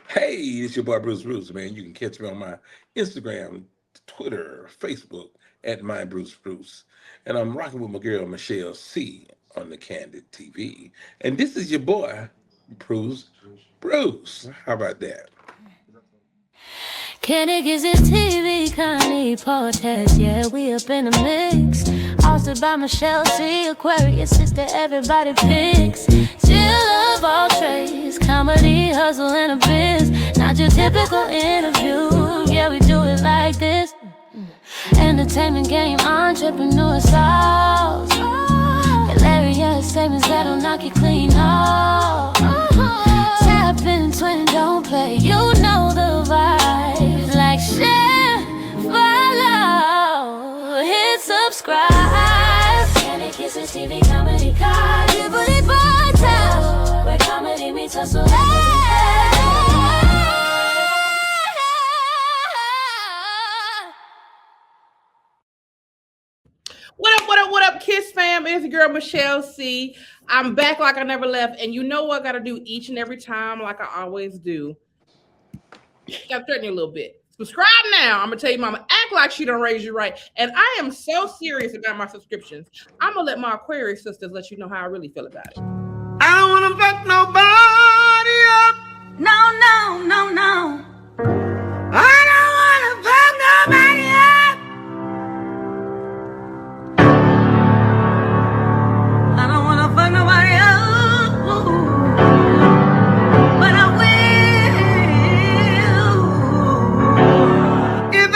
Hey, it's your boy Bruce, man. You can catch me on my Instagram, Twitter, Facebook at my Bruce. And I'm rocking with my girl Michelle C on the Kandid TV. And this is your boy, Bruce. How about that? Kandid is his TV, Connie podcast. Yeah, we up in the mix. Hosted by Michelle C. Aquarius, sister, everybody picks. Still love all trades, comedy, hustle, and a biz. Not your typical interview. Yeah, we do it like this. Entertainment game, entrepreneur sauce. Hilarious statements that'll knock you clean off. Tap in, twin, don't play. You know the vibes. Like, share, follow, hit subscribe. Candy Kisses TV comedy card. You believe podcast where comedy meets hustle. What up, Kiss fam? It's your girl Michelle C. I'm back like I never left, and you know what I gotta do each and every time, like I always do. Gotta threaten you a little bit. Subscribe now. I'm gonna tell you, mama, act like she don't raise you right. And I am so serious about my subscriptions. I'm gonna let my Aquarius sisters let you know how I really feel about it. I don't wanna fuck nobody up. No, no, no, no. I don't wanna fuck nobody up. I don't wanna fuck nobody up. But I will. If I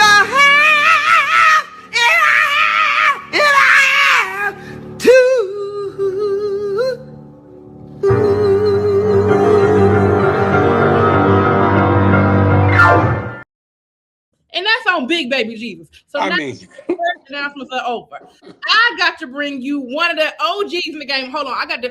have to. And that's on Big Baby Jesus. So now first announcements are over. I got to bring you one of the OGs in the game. Hold on, I got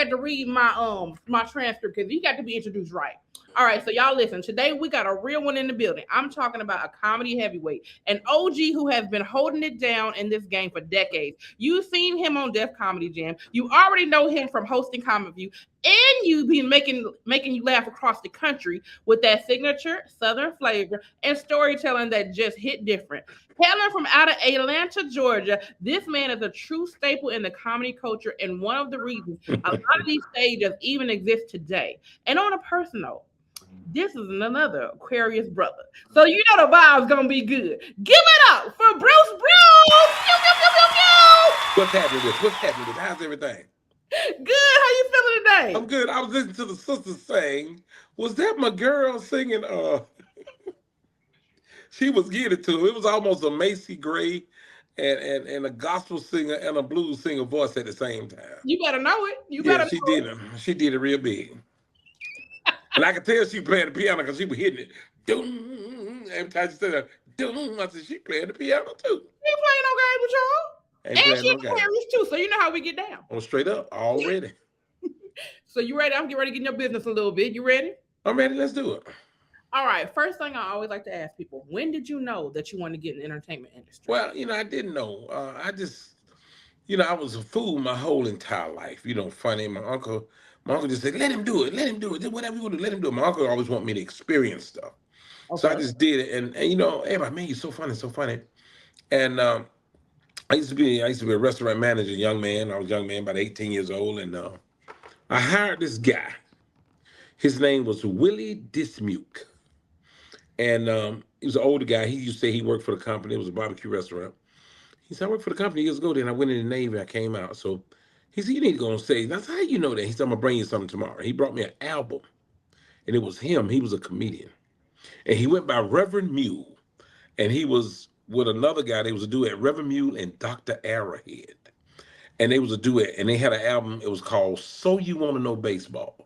to read my my transcript because you got to be introduced right. All right, so y'all listen. Today we got a real one in the building. I'm talking about a comedy heavyweight, an OG who has been holding it down in this game for decades. You've seen him on Def Comedy Jam. You already know him from hosting Comic View, and you've been making you laugh across the country with that signature Southern flavor and storytelling that just hit different. Hailing from out of Atlanta, Georgia, this man is a true staple in the comedy culture and one of the reasons a lot of these stages even exist today. And on a personal, this is another Aquarius brother. So you know the vibe's gonna be good. Give it up for Bruce. What's happening with? How's everything? Good. How you feeling today? I'm good. I was listening to the sisters sing. Was that my girl singing? She was getting it to. It was almost a Macy Gray and a gospel singer and a blues singer voice at the same time. You better know it. She did it. She did it real big. And I could tell she playing the piano because she was hitting it. Doom. Every time she said that, doom, I said, she playing the piano too. She ain't playing no game with y'all. And she's Aquarius too, so you know how we get down. Oh, straight up, already. So you ready? I'm getting ready to get in your business a little bit. You ready? I'm ready. Let's do it. All right. First thing I always like to ask people, when did you know that you wanted to get in the entertainment industry? Well, I didn't know. I just, I was a fool my whole entire life. Funny. My uncle just said, let him do it. Whatever you want to do, let him do it. My uncle always wanted me to experience stuff. Okay. So I just did it. And everybody, man, you're so funny. And I used to be a restaurant manager, young man. I was a young man, about 18 years old. And I hired this guy. His name was Willie Dismuke. And he was an older guy. He used to say he worked for the company. It was a barbecue restaurant. He said, I worked for the company years ago. Then I went in the Navy. I came out. So he said, you need to go on stage. I said, how you know that? He said, I'm going to bring you something tomorrow. He brought me an album. And it was him. He was a comedian. And he went by Reverend Mule. And he was with another guy. They was a duet, Reverend Mule and Dr. Arrowhead. And they was a duet. And they had an album. It was called So You Want to Know Baseball.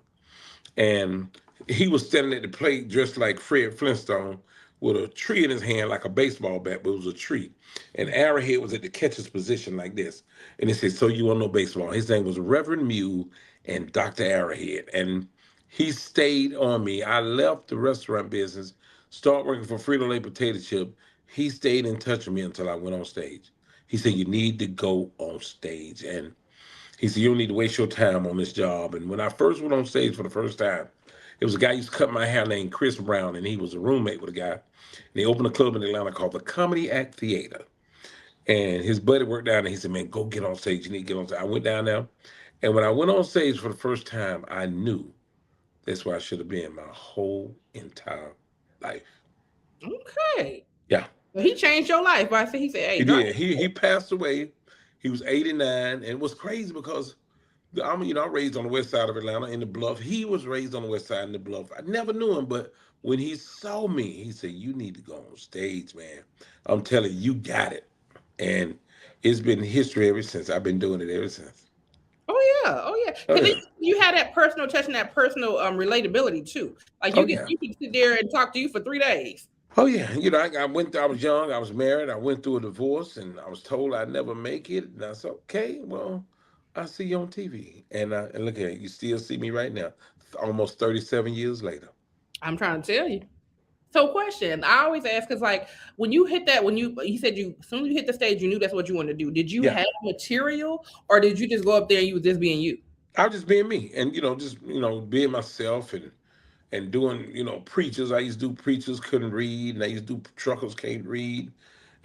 And he was standing at the plate dressed like Fred Flintstone with a tree in his hand like a baseball bat, but it was a tree. And Arrowhead was at the catcher's position like this. And he said, so you want to know baseball? His name was Reverend Mule and Dr. Arrowhead. And he stayed on me. I left the restaurant business, started working for Frito-Lay Potato Chip. He stayed in touch with me until I went on stage. He said, you need to go on stage. And he said, you don't need to waste your time on this job. And when I first went on stage for the first time, It was a guy who used to cut my hair named Chris Brown, and he was a roommate with a guy. And they opened a club in Atlanta called the Comedy Act Theater. And his buddy worked down there. He said, man, go get on stage. You need to get on stage. I went down there. And when I went on stage for the first time, I knew that's where I should have been my whole entire life. Okay. Yeah. Well, he changed your life. But he said, hey, he did. He passed away. He was 89. And it was crazy because I'm raised on the west side of Atlanta in the Bluff. He was raised on the west side in the Bluff. I never knew him, but when he saw me, he said, you need to go on stage, man. I'm telling you, you got it. And it's been history ever since. I've been doing it ever since. Oh yeah. Because you had that personal touch and that personal relatability too. Like you can sit there and talk to you for 3 days. Oh yeah, I was young, I was married, I went through a divorce, and I was told I'd never make it. And I said, okay, well, I see you on TV, and look at you, still see me right now, almost 37 years later. I'm trying to tell you. So, question I always ask is like when you hit that, you said as soon as you hit the stage, you knew that's what you wanted to do. Did you have material, or did you just go up there and you was just being you? I was just being me, and being myself, and doing, preachers. I used to do preachers couldn't read, and I used to do truckers can't read,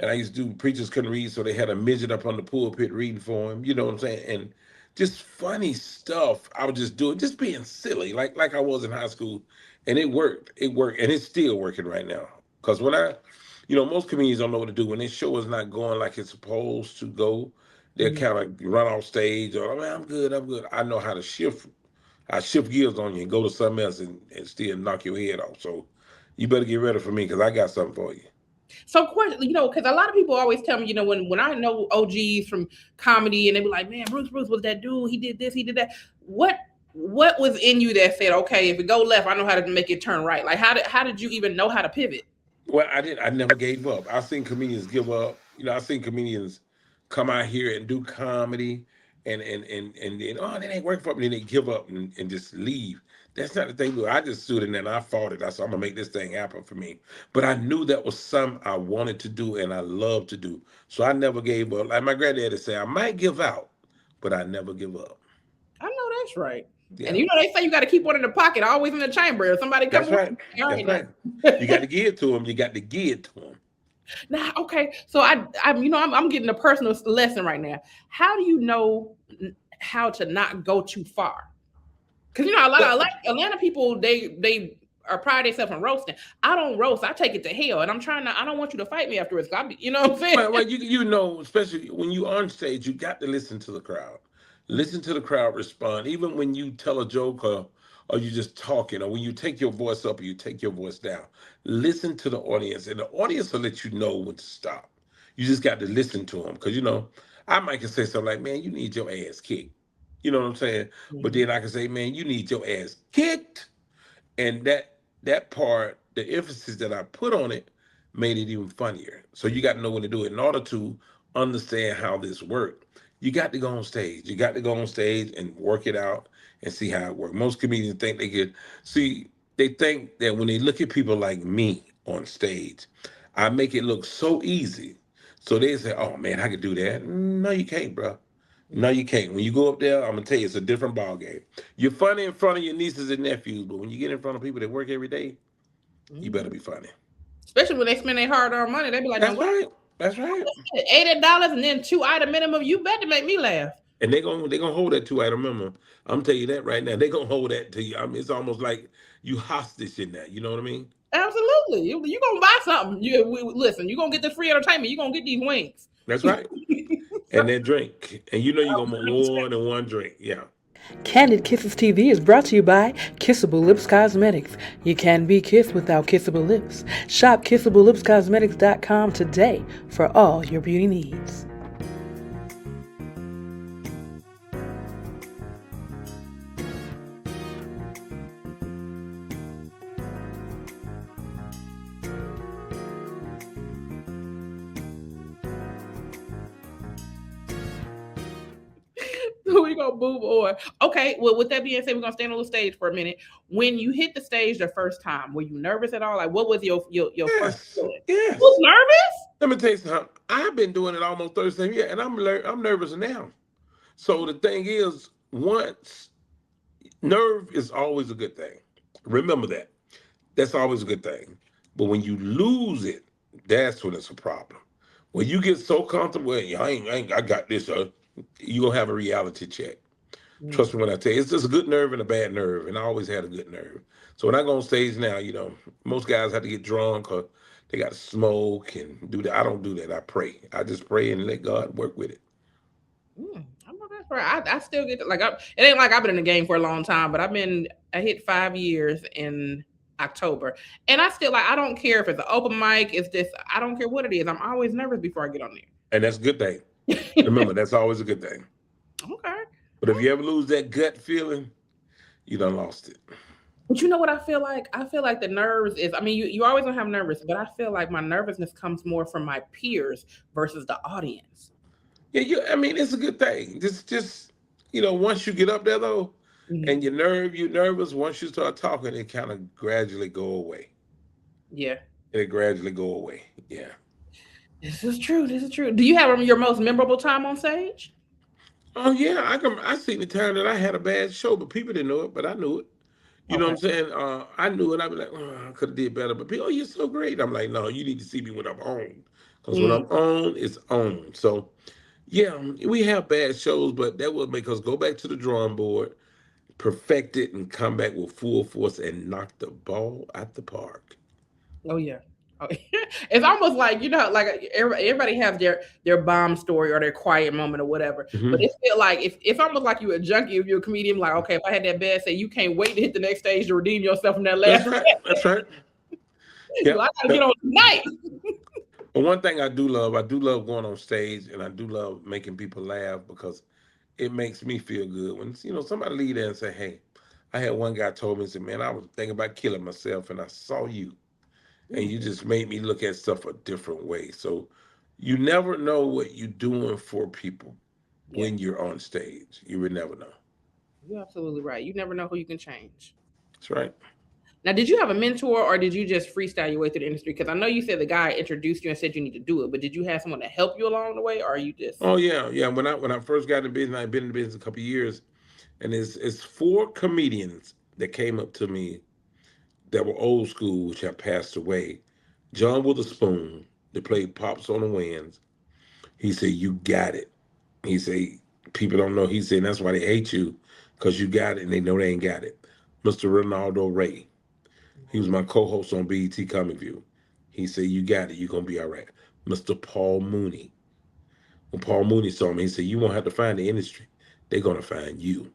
and I used to do preachers couldn't read, so they had a midget up on the pulpit reading for him. You know what I'm saying? And just funny stuff. I was just doing, just being silly, like I was in high school, and it worked. It worked, and it's still working right now. Because when most comedians don't know what to do when their show is not going like it's supposed to go. They kind of run off stage, or I'm good. I know how to shift. I shift gears on you and go to something else and still knock your head off. So you better get ready for me because I got something for you. So, question, because a lot of people always tell me, when I know OGs from comedy and they be like, man, Bruce was that dude. He did this, he did that. What was in you that said, okay, if it go left, I know how to make it turn right? Like, how did you even know how to pivot? Well, I never gave up. I've seen comedians give up. I've seen comedians come out here and do comedy and then, oh, that ain't working for me. Then they give up and just leave. That's not the thing. I just stood in there and I fought it. I said, I'm gonna make this thing happen for me. But I knew that was something I wanted to do and I love to do. So I never gave up. Like my granddaddy said, I might give out, but I never give up. I know that's right. Yeah. And they say you got to keep one in the pocket, always in the chamber. If somebody comes, that's right. That's right. You got to give it to them. You got to give it to them. Now, okay. So I'm getting a personal lesson right now. How do you know how to not go too far? Because a lot of Atlanta people, they are pride themselves in roasting. I don't roast. I take it to hell, and I don't want you to fight me afterwards. You know what I'm saying? Well, especially when you're on stage, you got to listen to the crowd. Listen to the crowd respond. Even when you tell a joke or you just talking, or when you take your voice up or you take your voice down, listen to the audience, and the audience will let you know when to stop. You just got to listen to them because I might can say something like, "Man, you need your ass kicked." You know what I'm saying? Mm-hmm. But then I can say, "Man, you need your ass kicked," and that part, the emphasis that I put on it, made it even funnier. So you got to know when to do it in order to understand how this works. You got to go on stage. You got to go on stage and work it out and see how it works. Most comedians think they think that when they look at people like me on stage, I make it look so easy. So they say, oh man, I could do that. No, you can't, bro. No, you can't. When you go up there, I'm going to tell you, it's a different ball game. You're funny in front of your nieces and nephews, but when you get in front of people that work every day, you better be funny. Especially when they spend their hard-earned money. They be like, that's right. That's right. $80 and then 2-item minimum. You better make me laugh. And they're gonna hold that 2-item minimum. I'm telling you that right now. They're gonna hold that to you. I mean, it's almost like you hostage in that. You know what I mean? Absolutely. You gonna buy something. Listen, you're gonna get this free entertainment. You're gonna get these wings. That's right. And that drink. And you're gonna want more than one drink. Yeah. Kandid Kisses TV is brought to you by Kissable Lips Cosmetics. You can be kissed without kissable lips. Shop KissableLipsCosmetics.com today for all your beauty needs. We're gonna move on. Okay, well, with that being said, we're gonna stand on the stage for a minute. When you hit the stage the first time, were you nervous at all? Like, what was your first feeling? Yes. You was nervous? Let me tell you something. I've been doing it almost 37 years, and I'm nervous now. So the thing is, nerve is always a good thing. Remember that. That's always a good thing. But when you lose it, that's when it's a problem. When you get so comfortable, "Hey, I got this, you're going to have a reality check. Mm. Trust me when I tell you, it's just a good nerve and a bad nerve, and I always had a good nerve. So when I go on stage now, most guys have to get drunk or they got to smoke and do that. I don't do that. I pray. I just pray and let God work with it. I know that's right. I still get like it ain't like I've been in the game for a long time, but I hit 5 years in October, and I still like I don't care if it's an open mic. It's just I don't care what it is. I'm always nervous before I get on And that's a good thing. there. Remember, that's always a good thing. Okay. But if you ever lose that gut feeling, you done lost it. But you know what I feel like? I feel like the nerves is, I mean, you always gonna have nervous, but I feel like my nervousness comes more from my peers versus the audience. Yeah, I mean, it's a good thing. Just once you get up there though, Mhm. and you're nervous. Once you start talking, it kind of gradually go away. Yeah. It gradually go away. Yeah. This is true. This is true. Do you have your most memorable time on stage? Oh yeah, I seen the time that I had a bad show, but people didn't know it, but I knew it. You know what Okay. I'm saying? I knew it. I'd be like, oh, I could have did better. But people, oh, you're so great. I'm like, no, you need to see me when I'm on, because when Mm. I'm on, it's on. So yeah, we have bad shows, but that will make us go back to the drawing board, perfect it, and come back with full force and knock the ball out the park. Oh yeah. Oh, it's almost like like everybody has their bomb story or their quiet moment or whatever. But Hmm. it's still like if it's almost like you a junkie if you're a comedian. Like okay, if I had that bad say, you can't wait to hit the next stage to redeem yourself from that That's last. right. That's right. Like, Yep. I gotta get Yep. on tonight. But one thing I do love going on stage, and I do love making people laugh because it makes me feel good when somebody leave there and say, "Hey, I had one guy told me, he said, man, I was thinking about killing myself, and I saw you, and Mm, you just made me look at stuff a different way." So you never know what you're doing for people yeah, when you're on stage. You would never know. you're absolutely right. You never know who you can change. That's right. Now, did you have a mentor or did you just freestyle your way through the industry? Because I know you said the guy introduced you and said you need to do it, but did you have someone to help you along the way, or are you just Oh yeah, yeah. When I first got in business, I've been in business a couple of years, and it's four comedians that came up to me that were old school, which have passed away. John Witherspoon, that played Pops on the Winds. He said, "You got it." He said, "People don't know." He said, "That's why they hate you, because you got it, and they know they ain't got it." Mr. Ronaldo Ray, he was my co-host on BET Comic View. He said, "You got it. You're gonna be all right." Mr. Paul Mooney. When Paul Mooney saw me, he said, "You won't have to find the industry. They're gonna find you."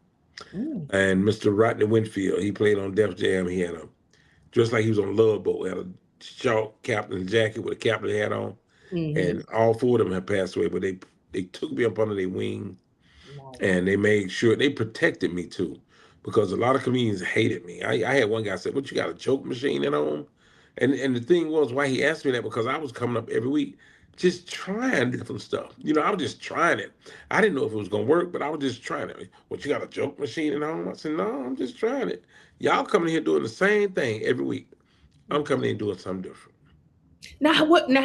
mm, And Mr. Rodney Winfield, he played on Def Jam. He had a just like he was on Love Boat, had a short captain jacket with a captain hat on. mm-hmm. And all four of them have passed away, but they took me up under their wing, Nice. and they made sure they protected me too, because a lot of comedians hated me. I had one guy say, "What, you got a joke machine at home?" And the thing was, why he asked me that, because I was coming up every week just trying different stuff. I was just trying it. I didn't know if it was gonna work, but I was just trying it. "What, you got a joke machine at home?" I said, "No, I'm just trying it. Y'all coming here doing the same thing every week. I'm coming in doing something different." Now, what? Now,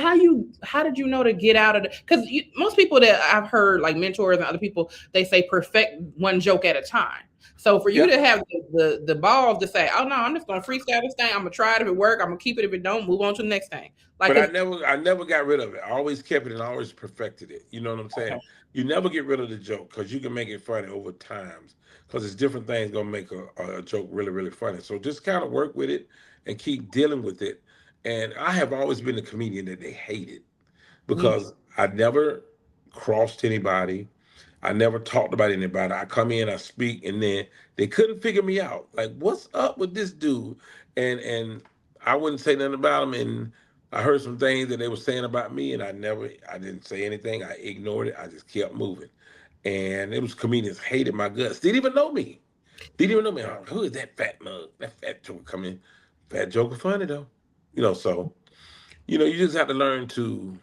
how did you know to get out of the? Because most people that I've heard, like mentors and other people, they say perfect one joke at a time. So for you Yeah. to have the balls to say, "Oh no, I'm just gonna freestyle this thing. I'm gonna try it. If it work, I'm gonna keep it. If it don't, move on to the next thing." Like, But 'cause- I never got rid of it. I always kept it and I always perfected it. You know what I'm okay. saying? You never get rid of the joke, because you can make it funny over times. Because it's different things gonna make a joke really, really funny. So just kind of work with it and keep dealing with it. And I have always been a comedian that they hated, Mm, because I never crossed anybody. I never talked about anybody. I come in, I speak, and then they couldn't figure me out. Like, what's up with this dude? And I wouldn't say nothing about him. And I heard some things that they were saying about me, and I didn't say anything. I ignored it. I just kept moving. And it was comedians hated my guts. Didn't even know me. Didn't even know me. Oh, who is that fat mug? That fat joker coming. Fat joker funny though. So you just have to learn to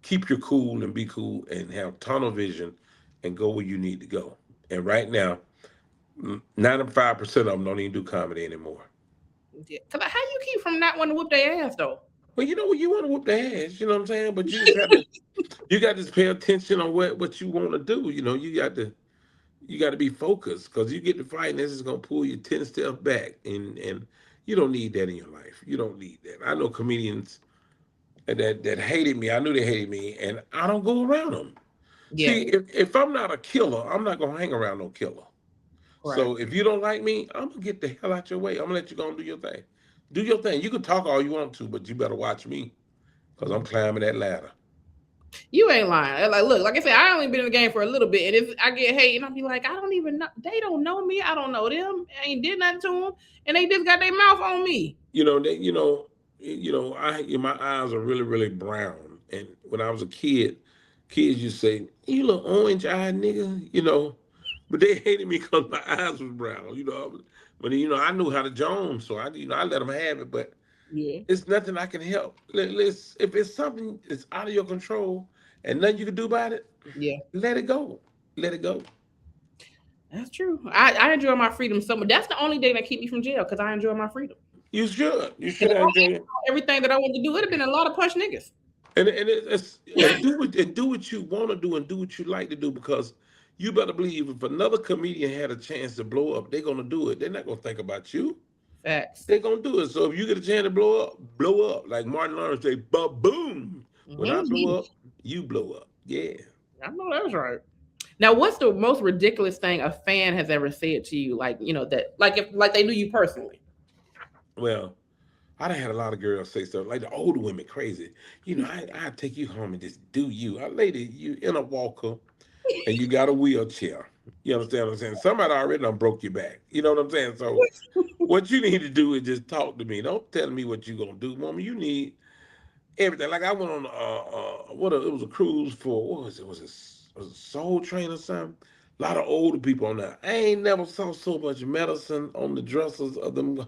keep your cool and be cool and have tunnel vision and go where you need to go. And right now, 95% of them don't even do comedy anymore. yeah. 'Cause how you keep from not wanting to whoop their ass though? Well, you want to whoop their ass, you know what I'm saying? But you just have to, you got to pay attention on what you want to do. You got to, You got to be focused because you get to fighting, this is gonna pull you 10 steps back, and you don't need that in your life. You don't need that. I know comedians that hated me. I knew they hated me, and I don't go around them. Yeah. See, if I'm not a killer, I'm not gonna hang around no killer. Right. So if you don't like me, I'm gonna get the hell out your way. I'm gonna let you go and do your thing. Do your thing. You can talk all you want to, but you better watch me because I'm climbing that ladder. You ain't lying. Like, look, like I said, I only been in the game for a little bit, and if I get hate, and I'll be like, I don't even know. They don't know me. I don't know them. I ain't did nothing to them, and they just got their mouth on me. My eyes are really, really brown. And when I was a kid, kids used to say, "You little orange-eyed nigga," but they hated me because my eyes was brown. But I knew how to Jones, so I let them have it. But Yeah. it's nothing I can help. If it's something that's out of your control and nothing you can do about it, Yeah. let it go. Let it go. That's true. I enjoy my freedom so much. That's the only thing that keep me from jail because I enjoy my freedom. You should. You And should if I enjoy had it. everything that I wanted to do, it'd have been a lot of punch niggas. And do what you want to do and do what you like to do, because you better believe if another comedian had a chance to blow up, they're gonna do it. They're not gonna think about you. Facts. They're gonna do it. So if you get a chance to blow up, blow up. Like Martin Lawrence say, boom. When I blow up, you blow up. Yeah. I know that's right. Now, what's the most ridiculous thing a fan has ever said to you? Like, that, like they knew you personally. Well, I done had a lot of girls say stuff like the older women crazy. I take you home and just do you. Lady, you in a walker and you got a wheelchair. You understand what I'm saying? Somebody already done broke your back. You know what I'm saying? So what you need to do is just talk to me. Don't tell me what you gonna do, woman. You need everything. Like I went on it was a cruise for, what was it? Was it Soul Train or something? A lot of older people on that. I ain't never saw so much medicine on the dressers of them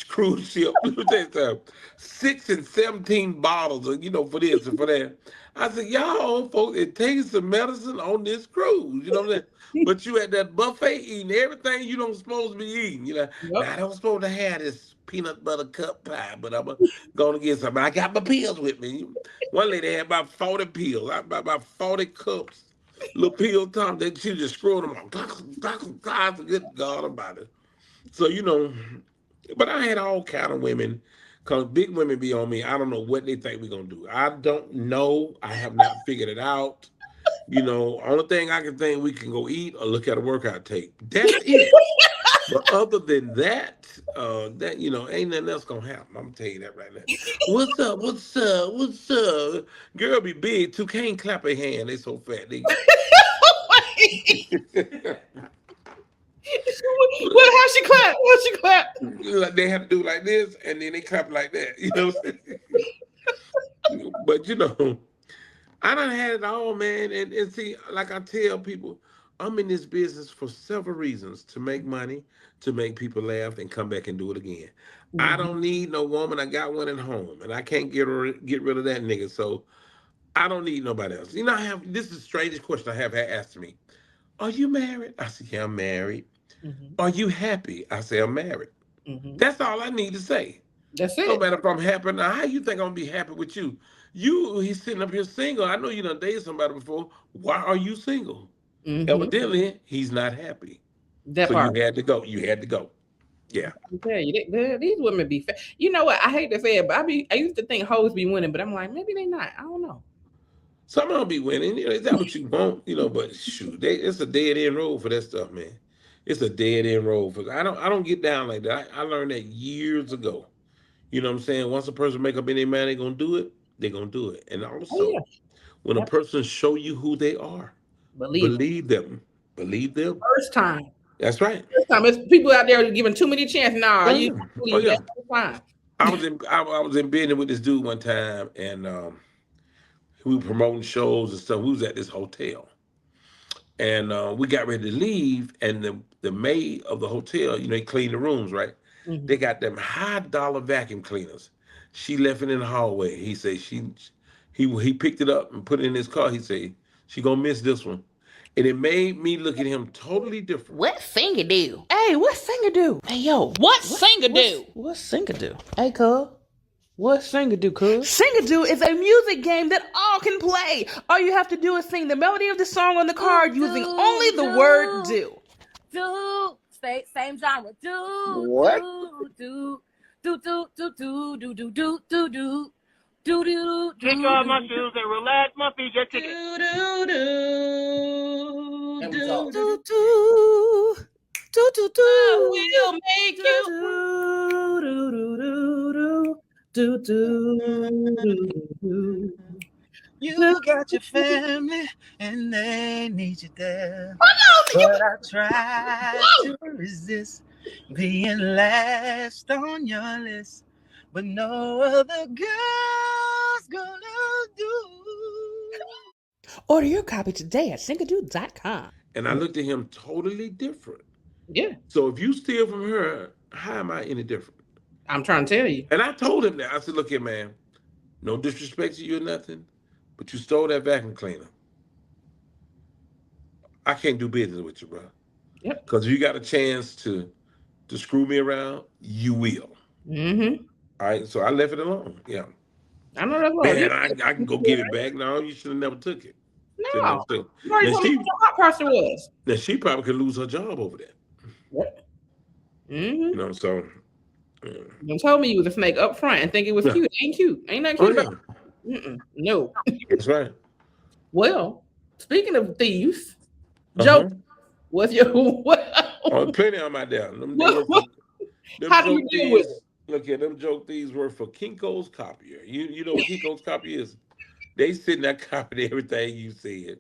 cruise ship. Let me tell you something. 6 and 17 bottles of, for this and for that. I said, y'all old folks, it takes some medicine on this cruise. You know what I'm saying? But you at that buffet eating everything you don't supposed to be eating. Yep. Now I don't supposed to have this peanut butter cup pie, but I'm gonna get some. I got my pills with me. One lady had about 40 pills. I had about 40 cups, little pill time that she just screwed them on. Good God about it. So but I had all kind of women, because big women be on me. I don't know what they think we're gonna do. I don't know. I have not figured it out. Only thing I can think, we can go eat or look at a workout tape. That's it. But other than that, ain't nothing else gonna happen. I'm gonna tell you that right now. What's up? What's up? What's up? Girl be big too. Can't clap her hand. They so fat. Well, how she clap? How she clap? Like they have to do like this, and then they clap like that. You know what I'm saying? But I done had it all, man. And see, like I tell people, I'm in this business for several reasons: to make money, to make people laugh, and come back and do it again. Mm-hmm. I don't need no woman. I got one at home, and I can't get rid of that nigga. So I don't need nobody else. This is the strangest question I have had asked me. Are you married? I said, yeah, I'm married. Mm-hmm. Are you happy? I say, I'm married. Mm-hmm. That's all I need to say. That's it. No matter if I'm happy or not. How you think I'm gonna be happy with you? He's sitting up here single. I know you done dated somebody before. Why are you single? Mm-hmm. Evidently, he's not happy. That part. You had to go. You had to go. Yeah. I tell you, these women be fat. You know what? I hate to say it, but I used to think hoes be winning, but I'm like, maybe they not. I don't know. Some of them be winning. Is that what you want? But shoot, it's a dead end road for that stuff, man. It's a dead end road for. I don't get down like that. I learned that years ago. You know what I'm saying? Once a person make up in their mind they're gonna do it, they're gonna do it. And also, when a person show you who they are, believe them. Believe them. First time. That's right. First time. It's people out there giving too many chances. Nah, you believe yeah. That's fine. I was in business with this dude one time, and we were promoting shows and stuff. We was at this hotel, and we got ready to leave, and the maid of the hotel, they clean the rooms, right? Mm-hmm. They got them $high vacuum cleaners. She left it in the hallway. He said he picked it up and put it in his car. He said, she gonna miss this one. And it made me look at him totally different. What singer do? Hey, what singer do? Hey, yo, what singer do? What singer do? Hey, cuz. What singer do, cuz? Singer do is a music game that all can play. All you have to do is sing the melody of the song on the card using only the word do. do. Same genre. Do, What? do, do, do, do, do, do, do, do, do, do. Do do do. Kick off my shoes and relax my feet. Get ticket. And we talk. Do do do do do. We'll make you. Do, you got your family and they need you there. But I try to resist being last on your list. But no other girl's gonna do. Order your copy today at SANGIN.com. And I looked at him totally different. Yeah. So if you steal from her, how am I any different? I'm trying to tell you. And I told him that. I said, look here, man, no disrespect to you or nothing, but you stole that vacuum cleaner. I can't do business with you, bro. Yep. Because if you got a chance to screw me around, you will. Mm-hmm. All right, so I left it alone. Yeah. I know that's Man, right. I can go get it back. No, you should have never took it. No. You already told me what your hot person was. Now she probably could lose her job over that. What? Mm-hmm. You know, so. You told me you was a snake up front and think it was cute. It ain't cute. Ain't nothing cute about it. No. That's right. Well, speaking of thieves, Joe, what's your plenty of them out there. How do you deal with it? Look here, them joke thieves work for Kinko's copier. You know what Kinko's copier is? They sitting there copying everything you said.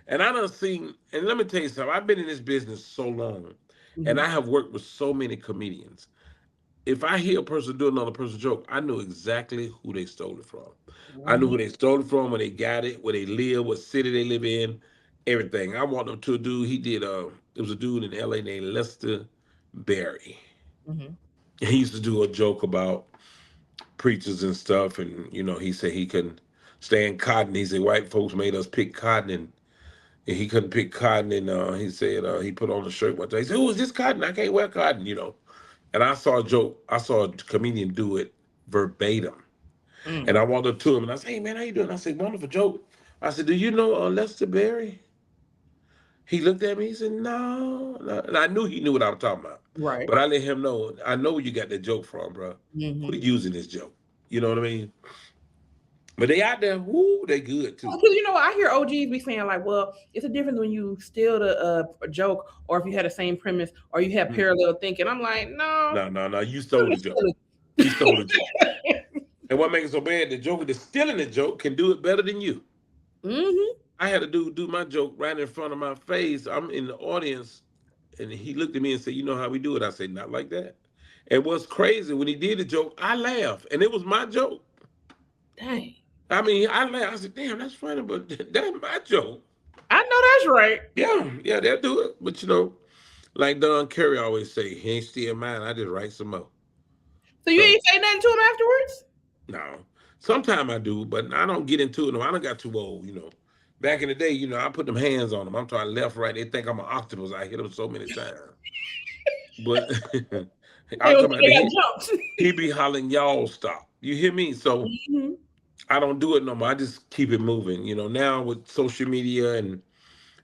And I done seen, and let me tell you something, I've been in this business so long, and I have worked with so many comedians. If I hear a person do another person's joke, I know exactly who they stole it from. I knew who they stole it from, where they got it, where they live, what city they live in, everything. I walked up to a dude, it was a dude in LA named Lester Berry. He used to do a joke about preachers and stuff, and he said he couldn't stand cotton. He said white folks made us pick cotton, and he couldn't pick cotton. And he said he put on a shirt one day. He said, "Oh, is this cotton? I can't wear cotton," And I saw a comedian do it verbatim. And I walked up to him and I said, "Hey man, how you doing?" I said, "Wonderful joke." I said, "Do you know Lester Berry?" He looked at me, he said, no. And I knew he knew what I was talking about. Right. But I let him know, I know where you got that joke from, bro. Quit using this joke. You know what I mean? But they out there, woo, they good too. Because I hear OGs be saying like, well, it's a difference when you steal a joke, or if you had the same premise, or you have parallel thinking. I'm like, no, you stole the joke. You stole the joke. And what makes it so bad, the joker that's stealing the joke can do it better than you. I had a dude do my joke right in front of my face. I'm in the audience, and he looked at me and said, "You know how we do it?" I said, "Not like that." And what's crazy, when he did the joke, I laughed, and it was my joke. Dang. I mean, I laughed. I said, "Damn, that's funny, but that's my joke." I know that's right. Yeah, they'll do it. But like Don Curry always say, he ain't steal mine. I just write some more. So you ain't say nothing to him afterwards? No. Sometimes I do, but I don't get into it. No, I done got too old, Back in the day, I put them hands on them. I'm talking left, right. They think I'm an octopus. I hit them so many times. But he be hollering, "Y'all stop." You hear me? So I don't do it no more. I just keep it moving. Now with social media and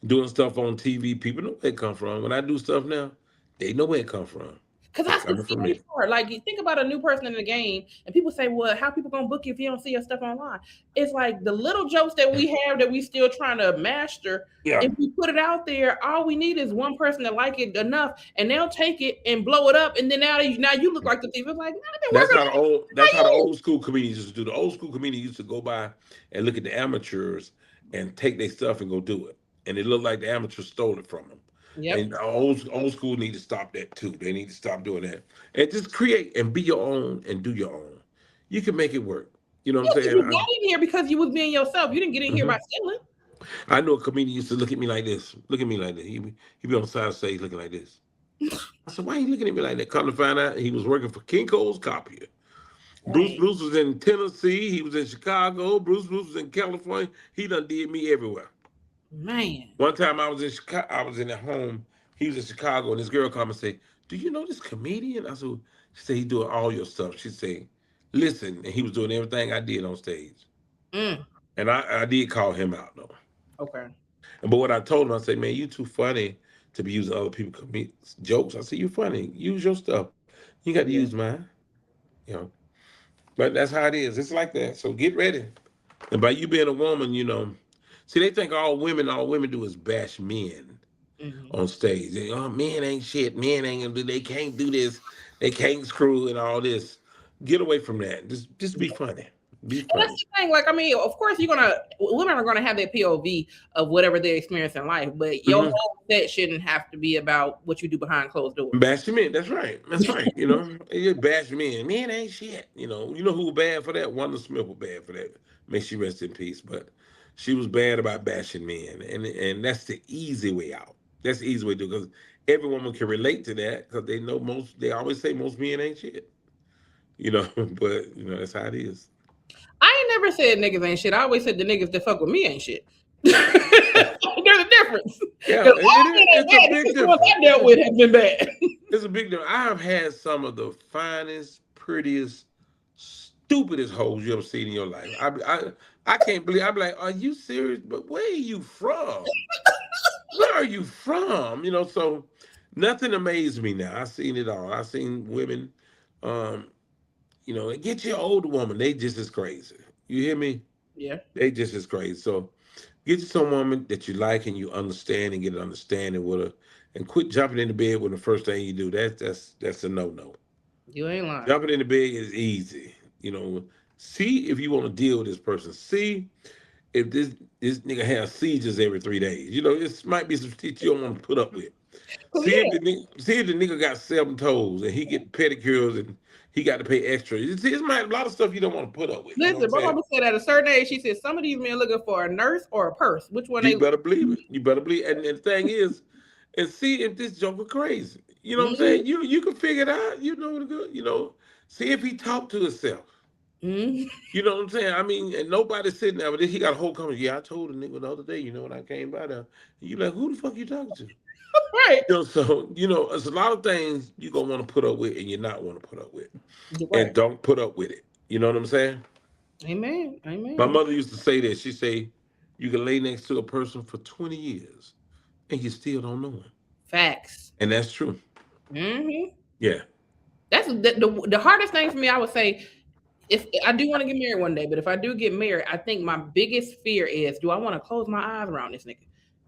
doing stuff on TV, people know where it come from. When I do stuff now, they know where it come from. Because that's the scary part. Like, you think about a new person in the game, and people say, well, how people going to book you if you don't see your stuff online? It's like the little jokes that we have that we still trying to master. Yeah. If we put it out there, all we need is one person to like it enough, and they'll take it and blow it up, and then now you look like the thief. It's like, that's how the old school comedians used to do. The old school comedians used to go by and look at the amateurs and take their stuff and go do it. And it looked like the amateurs stole it from them. Yep. And old school need to stop that too. They need to stop doing that and just create and be your own and do your own. You can make it work. You know what I'm saying? You got in here because you was being yourself. You didn't get in here by stealing. I know a comedian used to look at me like this. Look at me like this. He be on the side of the stage looking like this. I said, "Why are you looking at me like that?" Come to find out, he was working for Kinko's copier. Right. Bruce was in Tennessee. He was in Chicago. Bruce was in California. He done did me everywhere. Man. One time I was in Chicago, I was in at home. He was in Chicago, and this girl called me and said, "Do you know this comedian?" I said, she said, "He doing all your stuff." She said, "Listen," and he was doing everything I did on stage. And I did call him out though. Okay. But what I told him, I said, "Man, you too funny to be using other people commit jokes. I say, you funny. Use your stuff. You got to use mine. You know. But that's how it is. It's like that. So get ready. And by you being a woman, see, they think all women do is bash men Mm-hmm. on stage. Men ain't shit. Men ain't gonna do. They can't do this. They can't screw and all this. Get away from that. Just be funny. Be And that's funny. the thing. Like, I mean, of course, women are gonna have their POV of whatever they experience in life, but your Mm-hmm. whole set shouldn't have to be about what you do behind closed doors. Bash men. That's right. That's right. You bash men. Men ain't shit. You know who was bad for that? Wanda Smith was bad for that. May she rest in peace. But she was bad about bashing men, and that's the easy way out. That's the easy way to do, because every woman can relate to that, because they know most. They always say most men ain't shit. But that's how it is. I ain't never said niggas ain't shit. I always said the niggas that fuck with me ain't shit. There's a difference. Yeah, Because all men ain't it's a bad. big The ones I difference. dealt with have been bad. It's a big difference. I have had some of the finest, prettiest, stupidest hoes you ever seen in your life. I can't believe. I'm like, are you serious? But where are you from? Where are you from? So nothing amazed me now. I've seen it all. I've seen women, um, get your older woman. They just as crazy. You hear me? Yeah. They just as crazy. So get you some woman that you like and you understand, and get an understanding with her, and quit jumping in the bed when the first thing you do. That's a no. You ain't lying. Jumping in the bed is easy. See if you want to deal with this person. See if this nigga has seizures every 3 days. It might be some shit you don't want to put up with. So yeah. See if the nigga got 7 toes and he get pedicures and he got to pay extra. See, it's a lot of stuff you don't want to put up with. You know what Listen, I'm my saying? mama said at a certain age, she said some of these men looking for a nurse or a purse. Which one they? You better believe it. You better believe it. And the thing is, and see if this joker crazy. You know what I'm Mm-hmm. saying? You can figure it out. You know what good. See if he talk to himself. Mm-hmm. You know what I'm saying? I mean, and nobody's sitting there, but then he got a whole conversation. Yeah, I told a nigga the other day, when I came by there. And you like, who the fuck you talking to? Right. So, there's a lot of things you gonna want to put up with and you're not want to put up with. Right. And don't put up with it. You know what I'm saying? Amen. My Amen. mother used to say this. She say, you can lay next to a person for 20 years and you still don't know him. Facts. And that's true. Mm-hmm. Yeah. That's the hardest thing for me. I would say, if I do want to get married one day, but if I do get married, I think my biggest fear is, do I want to close my eyes around this nigga?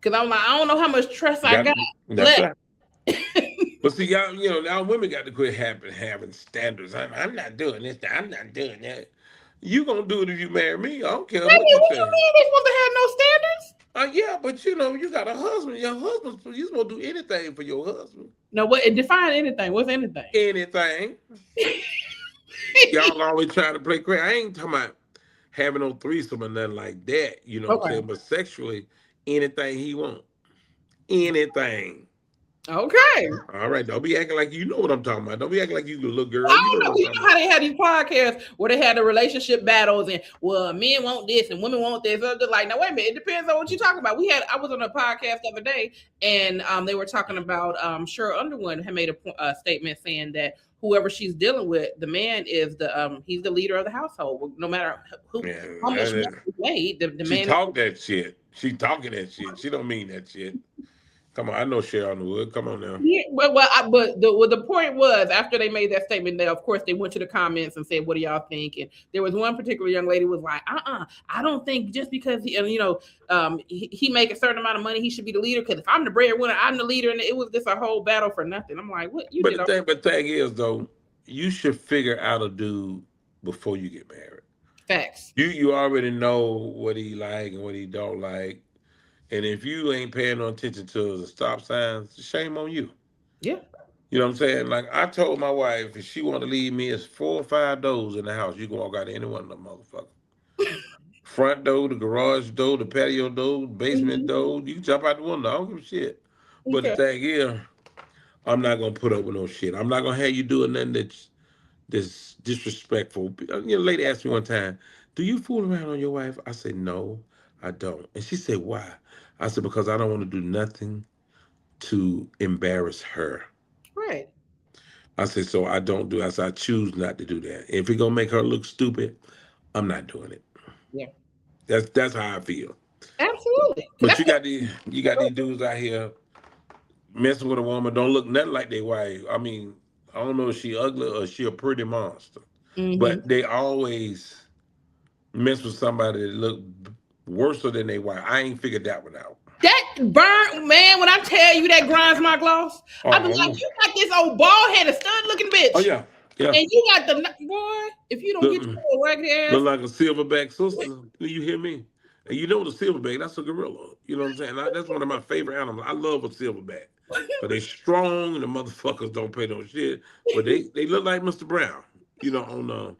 Because I'm like, I don't know how much trust I got That's left. right. But see, y'all, now women got to quit having standards. I'm not doing this. I'm not doing that. You gonna do it if you marry me. I don't care What what you you say. mean they supposed to have no standards? Yeah, but you got a husband. Your husband, you supposed to do anything for your husband. No, what? Define anything. What's anything? Anything. Y'all always try to play crazy. I ain't talking about having no threesome or nothing like that. You know what I'm Okay. saying? But sexually, anything he want. Anything. Okay. All right. Don't be acting like you know what I'm talking about. Don't be acting like you a little girl. I You know don't know. what I'm You talking know how they had these podcasts where they had the relationship battles and, well, men want this and women want this. They're like, now wait a minute, it depends on what you're talking about. I was on a podcast the other day, and they were talking about Cheryl Underwood had made a statement saying that whoever she's dealing with, the man is he's the leader of the household. No matter how much money is made, the She man. talk that shit. She talking that shit. She don't mean that shit. Come on, I know Cheryl Underwood. Come on now. Yeah, but the point was, after they made that statement, they of course they went to the comments and said, "What do y'all think?" And there was one particular young lady was like, I don't think just because he make a certain amount of money, he should be the leader. Because if I'm the breadwinner, I'm the leader." And it was just a whole battle for nothing. I'm like, what you But did? the thing is though, you should figure out a dude before you get married. Facts. You already know what he like and what he don't like. And if you ain't paying no attention to the stop signs, shame on you. Yeah. You know what I'm saying? Like I told my wife, if she want to leave me, it's 4 or 5 doors in the house. You can walk out of any one of them motherfuckers. Front door, the garage door, the patio door, the basement door. You can jump out the window. I don't give a shit. But the Okay. thing is, I'm not gonna put up with no shit. I'm not gonna have you doing nothing that's disrespectful. Lady asked me one time, "Do you fool around on your wife?" I said, "No, I don't." And she said, "Why?" I said, "Because I don't want to do nothing to embarrass her." Right. I said, "So I don't do." I said, "I choose not to do that. If it's gonna make her look stupid, I'm not doing it." Yeah. That's how I feel. Absolutely. But you got these dudes out here messing with a woman don't look nothing like their wife. I mean, I don't know if she ugly or she a pretty monster, Mm-hmm. but they always mess with somebody that look worse than their wife. I ain't figured that one out. That burnt man, when I tell you that grinds my gloss, I be like, Oh, you got this old bald headed stud looking oh bitch, yeah, yeah. and you got the boy. If you don't get Look, your raggedy look ass, like a silverback sister. Do you hear me? And you know the silverback, that's a gorilla. You know what I'm saying? That's one of my favorite animals. I love a silverback. But they strong and the motherfuckers don't pay no shit. But they look like Mr. Brown, you know, on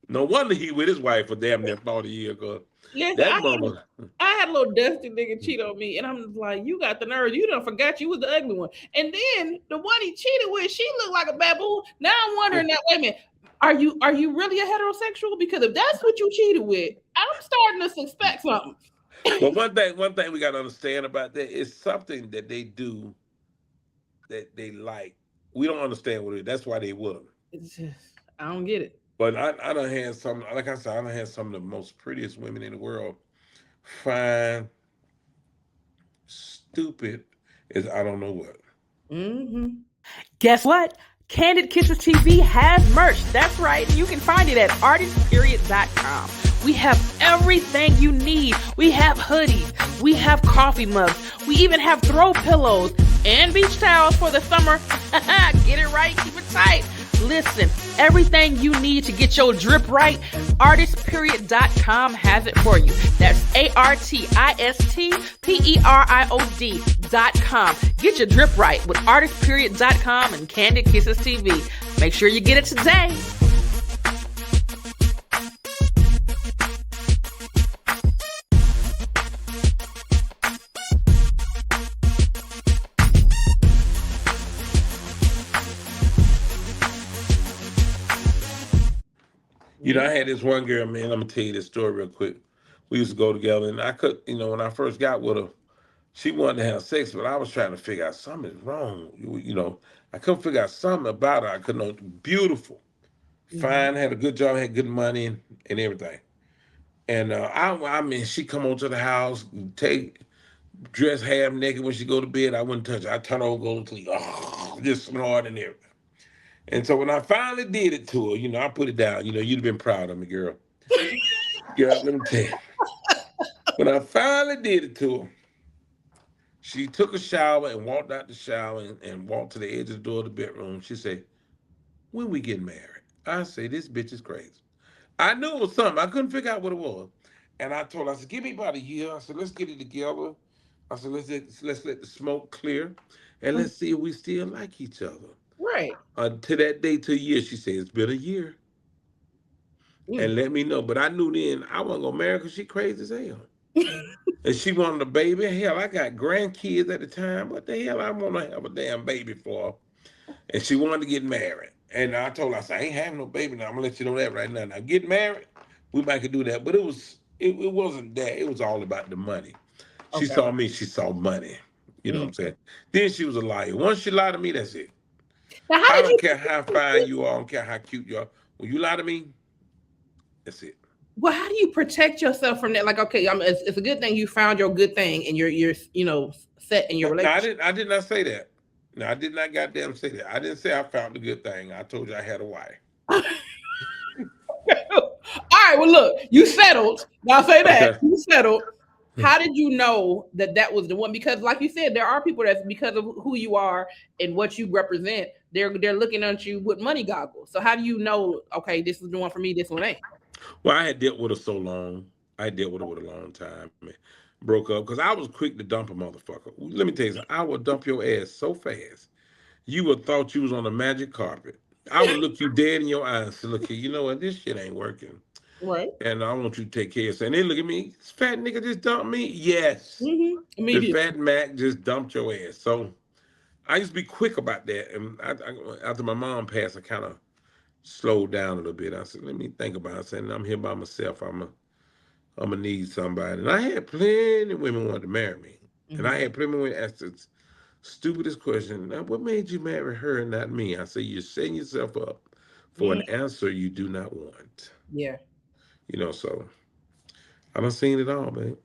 no wonder he with his wife for damn near 40 years ago. listen, That mama. I had a little dusty nigga cheat on me, and I'm just like, you got the nerve. You done forgot you was the ugly one. And then the one he cheated with, she looked like a baboon. Now I'm wondering that, wait a minute, are you really a heterosexual? Because if that's what you cheated with, I'm starting to suspect something. But one thing we gotta understand about that is something that they do that they like. We don't understand what it is. That's why they with them. It's just, I don't get it. But I done had some, like I said, I done had some of the most prettiest women in the world. Fine, stupid is I don't know what. Mm-hmm. Guess what? Kandid Kisses TV has merch. That's right. You can find it at artistperiod.com. We have everything you need. We have hoodies. We have coffee mugs. We even have throw pillows and beach towels for the summer. Get it right. Keep it tight. Listen, everything you need to get your drip right, artistperiod.com has it for you. That's artistperiod.com. Get your drip right with artistperiod.com and Kandid Kisses TV. Make sure you get it today. You know, I had this one girl, man. I'm gonna tell you this story real quick. We used to go together, and I could, when I first got with her, she wanted to have sex, but I was trying to figure out something is wrong. I couldn't figure out something about her. I couldn't know. Beautiful, fine, had a good job, had good money and everything. And I mean, she come over to the house, dress half naked when she go to bed. I wouldn't touch her. I turn over, go to sleep, just snort and everything. And so when I finally did it to her, I put it down. You'd have been proud of me, girl. Girl, let me tell you. When I finally did it to her, she took a shower and walked out the shower and walked to the edge of the door of the bedroom. She said, when we get married? I say, this bitch is crazy. I knew it was something. I couldn't figure out what it was. And I told her, I said, give me about a year. I said, let's get it together. I said, let's let the smoke clear and let's see if we still like each other. Right. To that day, to a year, she said, it's been a year. And let me know. But I knew then I wasn't gonna marry her because she crazy as hell. And she wanted a baby. Hell, I got grandkids at the time. What the hell I want to have a damn baby for? And she wanted to get married. And I told her, I said, I ain't having no baby now. I'm gonna let you know that right now. Now get married, we might could do that. But it wasn't that. It was all about the money. She saw me, she saw money. You know what I'm saying? Then she was a liar. Once she lied to me, that's it. Now, I don't care how fine you are, I don't care how cute you are. When you lie to me, that's it. Well, how do you protect yourself from that? Like, okay, it's a good thing you found your good thing and you're set in your relationship. I did not say that. No, I did not goddamn say that. I didn't say I found a good thing. I told you I had a wife. All right, well, look, you settled. Now say that. Okay. You settled. How did you know that was the one? Because like you said, there are people that's because of who you are and what you represent, they're looking at you with money goggles. So how do you know, okay, this is the one for me, this one ain't? Well, I had dealt with her so long. I dealt with her with a long time. Broke up because I was quick to dump a motherfucker. Let me tell you something. I would dump your ass so fast. You would thought you was on a magic carpet. I would look you dead in your eyes and say, look here, you know what? This shit ain't working. Right. And I want you to take care of yourself. And they look at me, this fat nigga just dumped me? Yes. Mm-hmm. The fat Mac just dumped your ass. So I used to be quick about that. And after my mom passed, I kind of slowed down a little bit. I said, let me think about it. I said, I'm here by myself. I'm gonna need somebody. And I had plenty of women wanted to marry me. Mm-hmm. And I had plenty of women ask the stupidest question. Now, what made you marry her and not me? I said, you're setting yourself up for an answer you do not want. Yeah. So I done seen it all, man.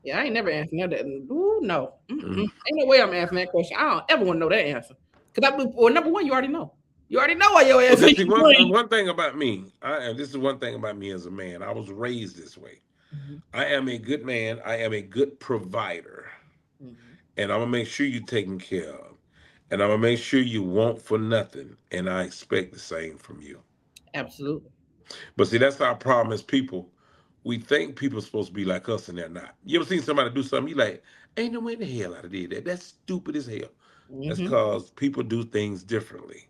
Yeah, I ain't never answering that. Ooh, no. Ain't no way I'm answering that question. I don't ever want to know that answer. Because well, number one, you already know. You already know what your answer Okay, is. see, one thing about me, and this is one thing about me as a man. I was raised this way. Mhm, I am a good man. I am a good provider, mhm. and I'm gonna make sure you're taken care of, and I'm gonna make sure you want for nothing, and I expect the same from you. Absolutely. But see, that's our problem as people. We think people are supposed to be like us, and they're not. You ever seen somebody do something? You like, ain't no way in the hell I'd have did that. That's stupid as hell. That's Hmm. because people do things differently.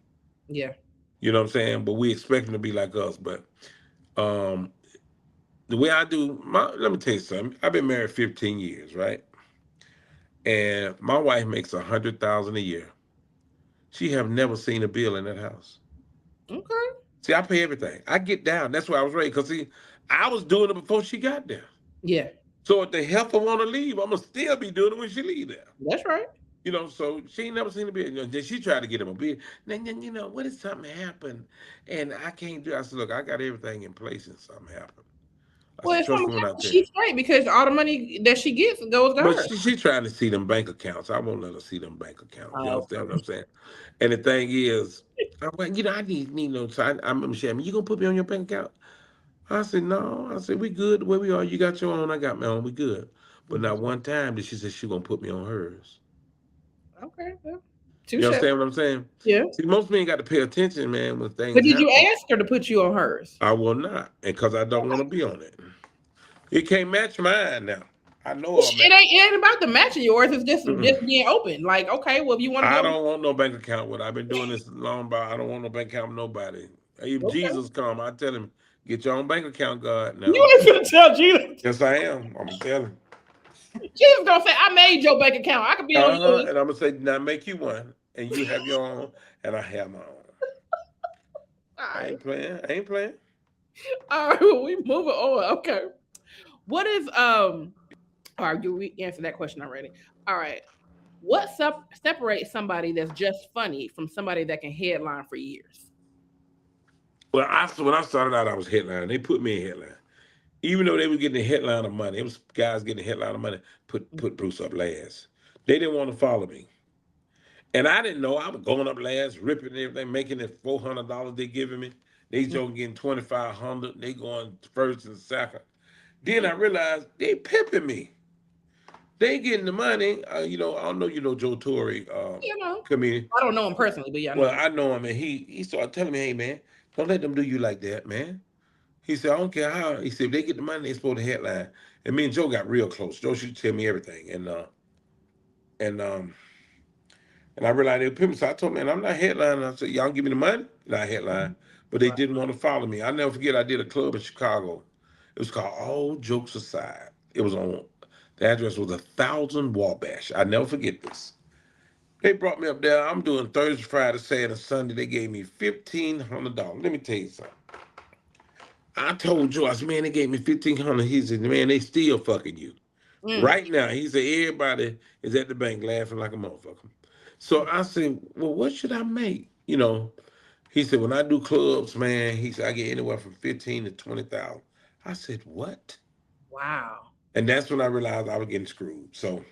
Yeah. You know what I'm saying? But we expect them to be like us. But um, the way I do, let me tell you something. I've been married 15 years, right? And my wife makes 100,000 a year. She have never seen a bill in that house. Okay. See, I pay everything. I get down. That's why I was raised. Cause see, I was doing it before she got there. Yeah. So if the heifer want to leave, I'm gonna still be doing it when she leave there. That's right. So she ain't never seen a bill. Then she tried to get him a bill. Then what if something happened and I can't do it? I said, look, I got everything in place and something happened. I Well, said, if trust something me when I happens, tell you. she's straight because all the money that she gets goes to But her. she trying to see them bank accounts. I won't let her see them bank accounts. You Oh, understand what I'm saying? And the thing is, I need no. So I remember she asked me, "You gonna put me on your bank account?" I said, "No." I said, "We good the way we are. You got your own. I got my own. We good." But mhm. not one time did she say she gonna put me on hers. Okay. Well, You touche. understand what I'm saying? Yeah. See, most men got to pay attention, man, when But things did you happen. ask her to put you on hers? I will not, and because I don't want to be on it. It can't match mine now. I know I'm. It ain't about the matching yours. It's Mm-mm. just being open. Like, okay, well, if you want to I go, don't want no bank account with. I've been doing this long, but I don't want no bank account with nobody. If okay. Jesus come, I tell him, get your own bank account, God. You Now, ain't gonna tell Jesus. yes, I am. I'm telling. Jesus gonna say, "I made your bank account. I could be on yours." And I'm gonna say, now make you one, and you have your own, and I have my own. All I right. ain't playing. I ain't playing. All right. Well, we moving on. Okay. What is All right, you answer that question already. All right. What separates somebody that's just funny from somebody that can headline for years? Well, when I started out, I was headline. They put me in headline, even though they were getting the headline of money. It was guys getting the headline of money. Put Bruce up last. They didn't want to follow me. And I didn't know I was going up last, ripping everything, making it $400 they giving me. They joking getting 2,500. They going first and second. Then I realized they pimping me. They getting the money. I don't know. Joe Torre, You know, comedian. I don't know him personally, but yeah, I know Well, him. I know him, and he started telling me, "Hey, man, don't let them do you like that, man." He said, "I don't care how." He said, "If they get the money, they supposed to headline." And me and Joe got real close. Joe should tell me everything, and And I realized they were pimping. So I told man, I'm not headlining. I said, y'all give me the money? Not headline. But they Right. didn't want to follow me. I never forget I did a club in Chicago. It was called All Jokes Aside. It was the address was 1,000 Wabash. I never forget this. They brought me up there. I'm doing Thursday, Friday, Saturday, and Sunday. They gave me $1,500. Let me tell you something. I told Joe, I said, man, they gave me 1,500. He said, man, they still fucking you. Mm, Right now, he said, everybody is at the bank laughing like a motherfucker. So I said, well, what should I make? He said, when I do clubs, man, he said, I get anywhere from 15 to 20,000. I said, what? wow. And that's when I realized I was getting screwed. So,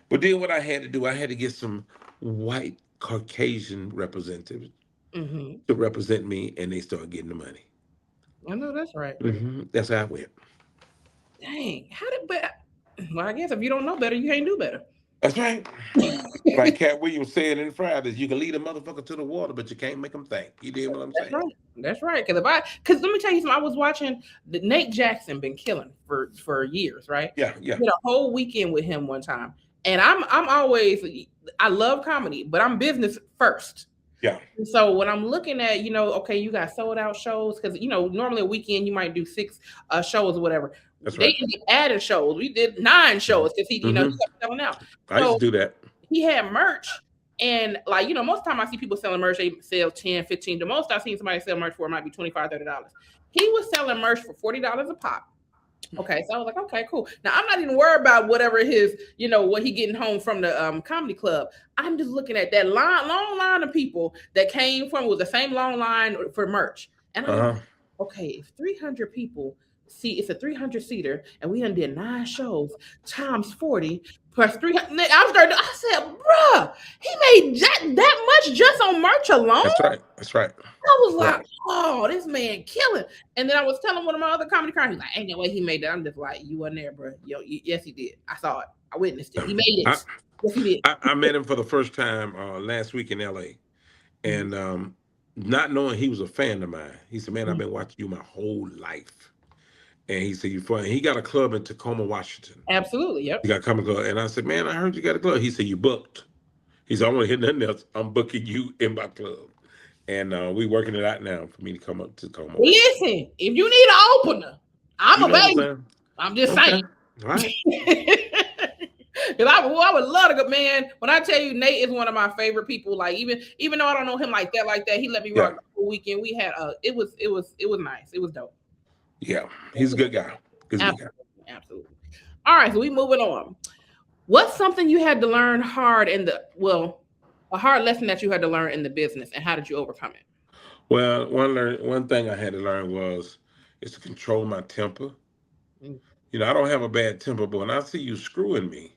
but then what I had to do, I had to get some white Caucasian representatives Hmm. to represent me, and they started getting the money. I know that's right. That's how I went. Dang. How did but Well, I guess if you don't know better, you can't do better. That's right. Like Cat Williams said in Fridays, you can lead a motherfucker to the water, but you can't make them think. You did what I'm That's saying? right. That's right. Because let me tell you something. I was watching the Nate Jackson been killing for years, right? Yeah, yeah. Did a whole weekend with him one time, and I'm always I love comedy, but I'm business first. Yeah. So when I'm looking at, okay, you got sold out shows because normally a weekend you might do six shows or whatever. That's They right. ended up adding shows. We did 9 shows because he Hmm. kept selling out. I used So to do that. he had merch. And most of the time I see people selling merch, they sell 10, 15. The most I've seen somebody sell merch for might be $25, $30. He was selling merch for $40 a pop. Okay, so I was like, okay, cool. Now I'm not even worried about whatever his, what he getting home from the comedy club. I'm just looking at that long line of people that came from with the same long line for merch. And I'm like, Uh-huh. okay, if 300 people See, it's a 300 seater, and we done did 9 shows times 40 plus 300. I said, bruh, he made that much just on merch alone. That's right. That's right. I was Right. like, oh, this man killing. And then I was telling one of my other comedy friends, he's like, ain't no way he made that. I'm just like, you wasn't there, bro. Yes, he did. I saw it. I witnessed it. He made it. Yes, he did. I met him for the first time last week in LA. And not knowing he was a fan of mine, he said, man, I've been watching you my whole life. And he said, you're funny. He got a club in Tacoma, Washington. Absolutely, yep. He got a comedy club. And I said, man, I heard you got a club. He said, you booked. He said, I don't want to hear nothing else. I'm booking you in my club. And we working it out now for me to come up to Tacoma. Listen, if you need an opener, I'm available. I'm just saying. All right. Because I would love to go, man. When I tell you, Nate is one of my favorite people. Like even though I don't know him like that, he let me rock the whole weekend. We had it was nice. It was dope. Yeah, he's a good guy. Absolutely. All right, so we moving on. What's something you had to learn hard a hard lesson that you had to learn in the business, and how did you overcome it? Well, one thing I had to learn is to control my temper. You know, I don't have a bad temper, but when I see you screwing me,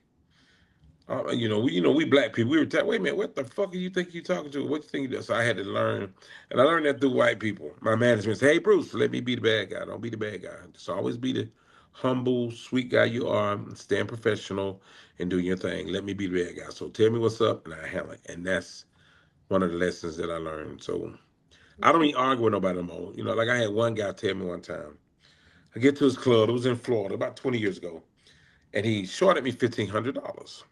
we black people, we were wait a minute, what the fuck do you think you're talking to? What do you think you do? So I had to learn, and I learned that through white people. My management said, hey, Bruce, let me be the bad guy. Don't be the bad guy. Just always be the humble, sweet guy you are, stand professional, and do your thing. Let me be the bad guy. So tell me what's up, and I handle it. And that's one of the lessons that I learned. So I don't even argue with nobody no more. You know, like I had one guy tell me one time, I get to his club, it was in Florida about 20 years ago, and he shorted me $1,500.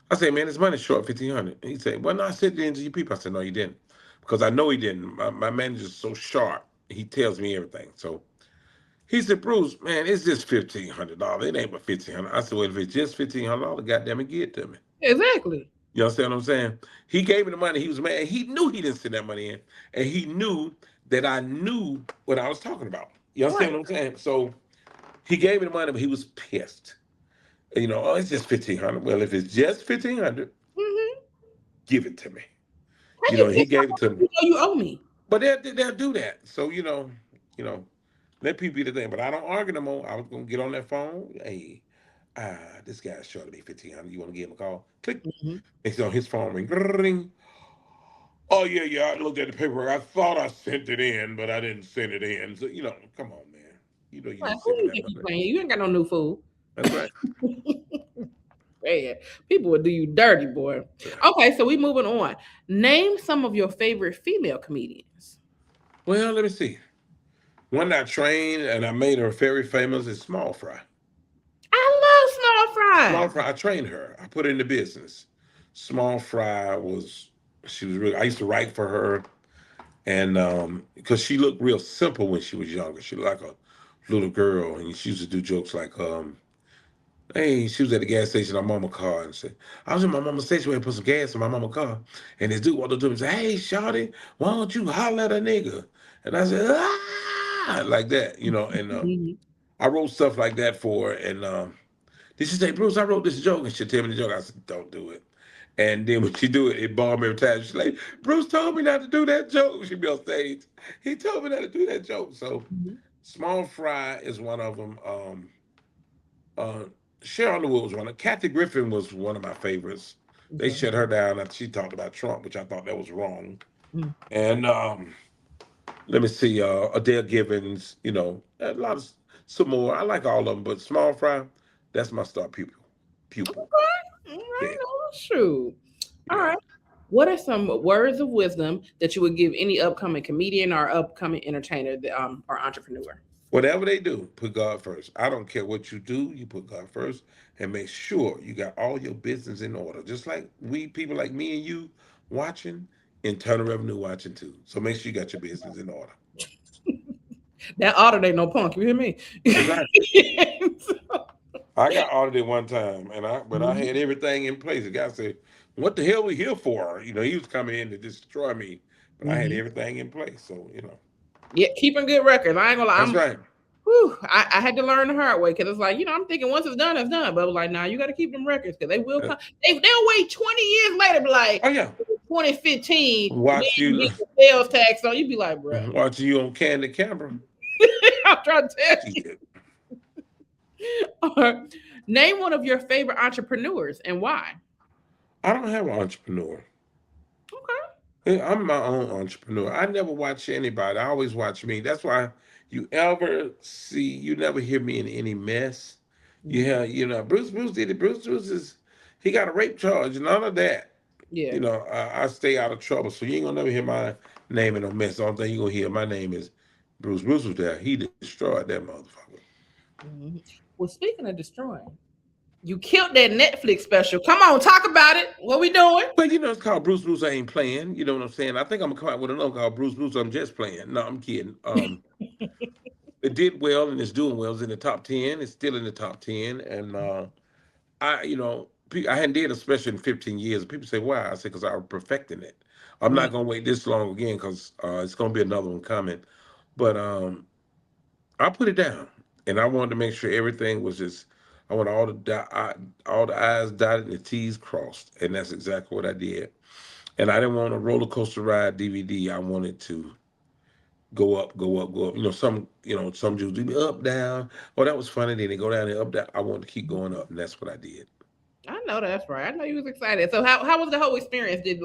I said, man, this money's short $1,500. He said, well, no, I said it into your people. I said, no, you didn't. Because I know he didn't. My manager's so sharp. He tells me everything. So he said, Bruce, man, it's just $1,500. It ain't but $1,500. I said, well, if it's just $1,500, goddamn it, give it to me. Exactly. You understand what I'm saying? He gave me the money. He was mad. He knew he didn't send that money in. And he knew that I knew what I was talking about. You understand what I'm saying? So he gave me the money, but he was pissed. You know, oh, it's just $1,500. Well, if it's just $1,500, give it to me. You know, he gave it to me. You owe me. But they'll do that. So, you know, let people be the thing. But I don't argue no more. I was gonna get on that phone. Hey, this guy's shorted me $1,500. You want to give him a call? Click. It's on his phone. Ring. Ring. Oh yeah. I looked at the paperwork. I thought I sent it in, but I didn't send it in. So, you know, come on, man. You know, you ain't got no new food. That's right. Man, people would do you dirty, boy. Okay, so we moving on. Name some of your favorite female comedians. Well, let me see. One I trained and I made her very famous is Small Fry. I love Small Fry. Small Fry, I trained her. I put her in the business. Small Fry she was really, I used to write for her. And because she looked real simple when she was younger. She looked like a little girl. And she used to do jokes like, hey, she was at the gas station on Mama car and said, I was in my mama's station and put some gas in my mama car. And this dude walked up to me and said, hey, shawty, why don't you holler at a nigga? And I said, like that, you know. And I wrote stuff like that for her. And then she said, Bruce, I wrote this joke. And she'd tell me the joke. I said, don't do it. And then when she do it, it bothered me every time. She's like, Bruce told me not to do that joke. She'd be on stage. He told me not to do that joke. So Small Fry is one of them. Cheryl Underwood was one of them. Kathy Griffin was one of my favorites. They shut her down after she talked about Trump, which I thought that was wrong. And let me see, Adele Givens, you know, a lot of some more. I like all of them, but Small Fry, that's my star pupil. Okay. All right. Shoot. All right. What are some words of wisdom that you would give any upcoming comedian or upcoming entertainer or entrepreneur? Whatever they do, put God first. I don't care what you do, you put God first and make sure you got all your business in order. Just like people like me and you watching, Internal Revenue watching too. So make sure you got your business in order. That audit ain't no punk, you hear me? Exactly. I got audited one time, but I had everything in place. The guy said, what the hell are we here for? You know, he was coming in to destroy me, but I had everything in place. So, you know. Yeah, keeping good records. I ain't gonna lie. That's right. Whew, I had to learn the hard way because it's like, you know, I'm thinking once it's done, it's done. But I was like, nah, you got to keep them records because they will come. They'll wait 20 years later, be like, oh yeah, 2015. Watch you get the sales tax on. You be like, bro, watching you on candid camera. I'm trying to tell you. Shit. Name one of your favorite entrepreneurs and why. I don't have an entrepreneur. Okay. Yeah, I'm my own entrepreneur. I never watch anybody. I always watch me. That's why you never hear me in any mess. Yeah, Bruce did it. Bruce is he got a rape charge. None of that. Yeah. I stay out of trouble. So you ain't gonna never hear my name in no mess. The only thing you gonna hear my name is Bruce. Bruce was there. He destroyed that motherfucker. Mhm. Well, speaking of destroying, you killed that Netflix special. Come on, talk about it. What we doing? But it's called Bruce. I ain't playing. You know what I'm saying? I think I'm gonna come out with another called Bruce. I'm just playing. No, I'm kidding. It did well and it's doing well. It's in the top 10. It's still in the top 10. And I hadn't did a special in 15 years. People say, why? I say, because I was perfecting it. I'm not going to wait this long again because it's going to be another one coming. But I put it down. And I wanted to make sure everything was just, I want all the I's dotted and the T's crossed. And that's exactly what I did. And I didn't want a roller coaster ride DVD. I wanted to go up, go up, go up. Some Jews do up, down. Oh, that was funny. Then they go down and up, down. I wanted to keep going up, and that's what I did. I know that's right. I know you was excited. So how was the whole experience? Did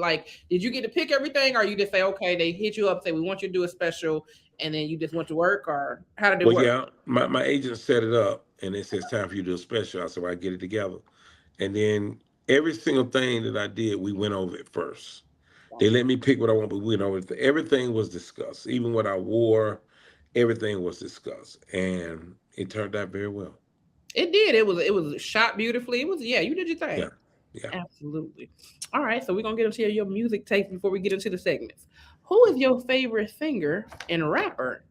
you get to pick everything, or you just say, okay, they hit you up, say we want you to do a special, and then you just went to work, or how did it work? Yeah, my agent set it up, and it says time for you to do a special. I said, well, I get it together, and then every single thing that I did, we went over it first. They let me pick what I want, but we went over it. Everything was discussed, even what I wore. Everything was discussed, and it turned out very well. It did. It was shot beautifully. It was, yeah, you did your thing. Yeah. Absolutely. All right, so we're gonna get into your music taste before we get into the segments. Who is your favorite singer and rapper?